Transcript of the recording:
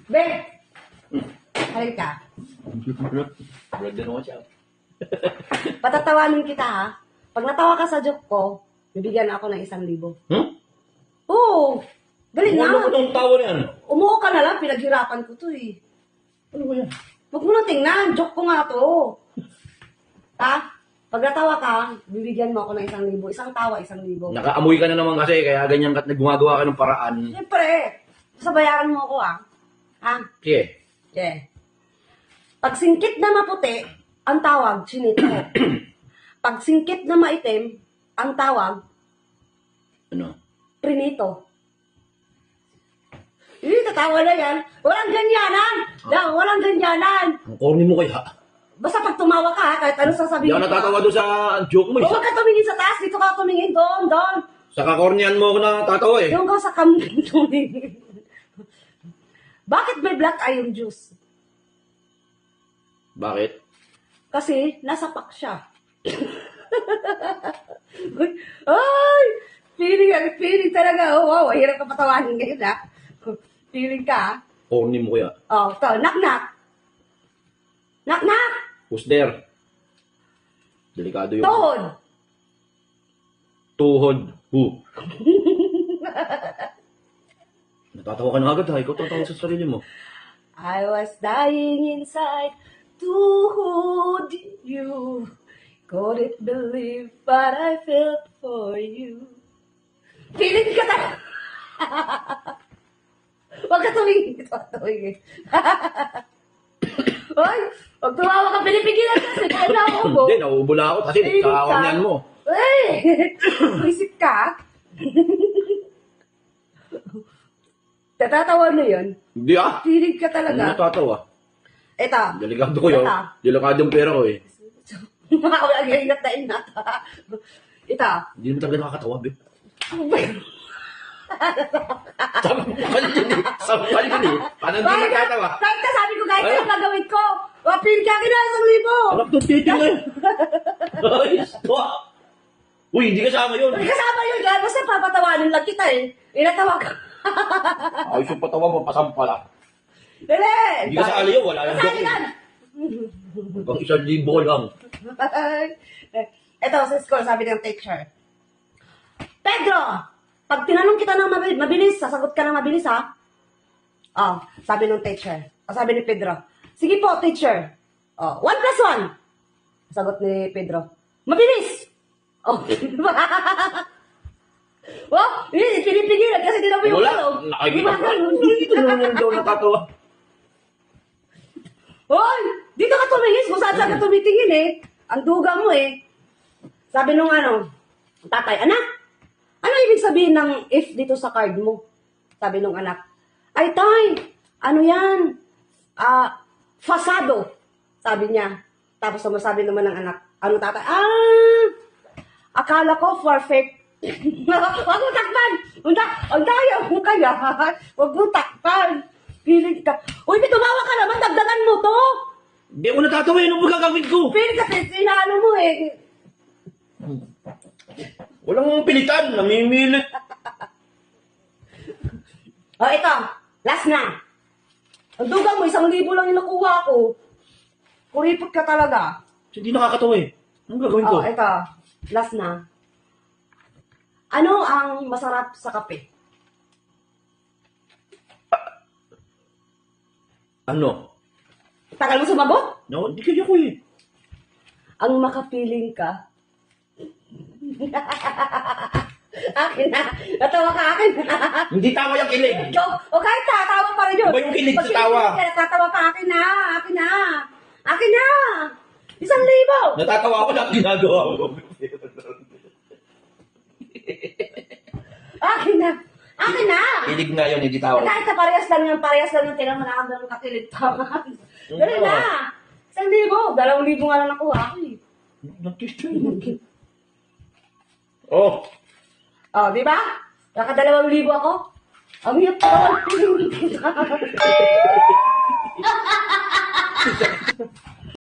Be! Halika. Brad din ako siya. Patatawanin kita ha. Pag natawa ka sa joke ko, bibigyan ako ng 1,000. Oo. Galing Ano ko nga. itong tawa na yan? Umuo ka na lang, pinaghirapan ko to eh. Ano ba yan? Huwag mo na tingnan, joke ko nga to. Ha? Pag natawa ka, bibigyan mo ako ng 1,000. Isang tawa, 1,000. Nakaamoy ka na naman kasi, kaya ganyan ka gumagawa ka ng paraan. Siyempre, sabayaran mo ako ah. Ha? Sige. Yeah. Pag singkit na maputi, ang tawag, chinito. Pag singkit na maitim, ang tawag, Ano? prinito. Tatawa na yan. Walang ganyanan. Walang ganyanan. Ang corny mo kaya. Basta pag tumawa ka, ha, kahit ano Hindi sasabihin ako natatawa doon sa joke mo. Huwag ka tumingin sa taas, dito ka tumingin, doon. Sa kakornian mo ako natatawa eh. Doon ka sa tumingin. Bakit may black eye yung juice? Bakit? Kasi nasa pack siya. Ay! Feeling talaga. Oh, wow, hirap ka patawanin ngayon, ha? Feeling ka, ha? Corny mo kaya. Oh, to, knock-knock. Knock-knock! Who's there? Delikado yung... Tuhod! Tuhod. Who? Natatawa ka na agad ha. Ikaw tatawa sa sarili mo. I was dying inside to hold you. Couldn't believe what I felt for you. Feeling ka na. Huwag ka tumingin. Tumingin. Hoy, huwag tumawa ka. Pinipigilan kasi. Kaya na ako mo. Hindi, nauubula ako kasi sa kakornian mo. Hey! Isip ka? Tatatawa na yun. Hindi ah. Feeling ka Ano talaga. natatawa? Ito. Delikado ko yun. Ito. Delikado yung pera ko eh. Walang ingat na ingat. Ito. Hindi naman talaga nakakatawa, babe. Sampal yun eh. Sampal yun eh. Paano hindi nakakatawa? Kahit ka sabi ko, kahit Ay. ano gagawin ko. Wapin ka kina 1,000. Anak ng titing na yun. Ay, stop. Uy, hindi kasama yun. Hindi kasama yun. Dahil basta papatawanin lang kita eh. Inatawa ka. Ayos yung patawa mo, pasampal ah. Dali. Hindi ka sali yun, wala yung Kasali joke yan. Hanggang 1,000 lang. Ito, sa school, sabi ng teacher. Pedro, pag tinanong kita ng mabilis, sasagot ka ng mabilis, ha? Oh, sabi ng teacher. Sabi ni Pedro, sige po, teacher. Oh, 1 + 1. Sagot ni Pedro, mabilis. Oh, oh, pinipigilan kasi di na mo yung Wala, ano. nakikita ko. Dito naman daw natatawa. Hoy, dito ka tumingin kung saan ka tumitingin eh. Ang duga mo eh. Sabi nung tatay, anak, ano ibig sabihin ng if dito sa card mo? Sabi nung anak, ay tay, ano yan? Fasado. Sabi niya. Tapos sabi naman ng anak, ano tatay? Akala ko perfect. Huwag mo takpan. Ang daya mo kaya. Huwag mo takpan. Piling ka. Uy, may tumawa ka naman. Dagdagan mo to. Hindi ako natatawa yun. Ano ba gagawin ko? Piling ka. Inaano mo eh. Walang pilitan. Namimilit. Oh, ito. Last na. Ang dugang mo, 1,000 lang yung nakuha ko. Kuripot ka talaga. Hindi nakakatawa eh. Anong gagawin ko? Oh, ito. Last na. Ano ang masarap sa kape? Ano? Tagal mo sumagot? No, hindi kaya ko eh. Ang makapiling ka. Akin na. Natawa ka akin. Hindi tawa yung kilig. O kahit tatawa pa rin yun. Iba yung kilig sa Pag tawa. kilig ka, tatawa ka akin na. Akin na. Akin na. 1,000. Natatawa ako lang ginagawa ko. Akin na. Akin na. Kilig nga yun, hindi tawa. Kahit na parehas lang yung tinang manakam ng kakilig tama. Dali na. 1,000. 2,000 nga lang nakuha ako eh. Nag-test yun. Oh. Oh, di ba? Naka 2,000 ako. Ang hiyap ko.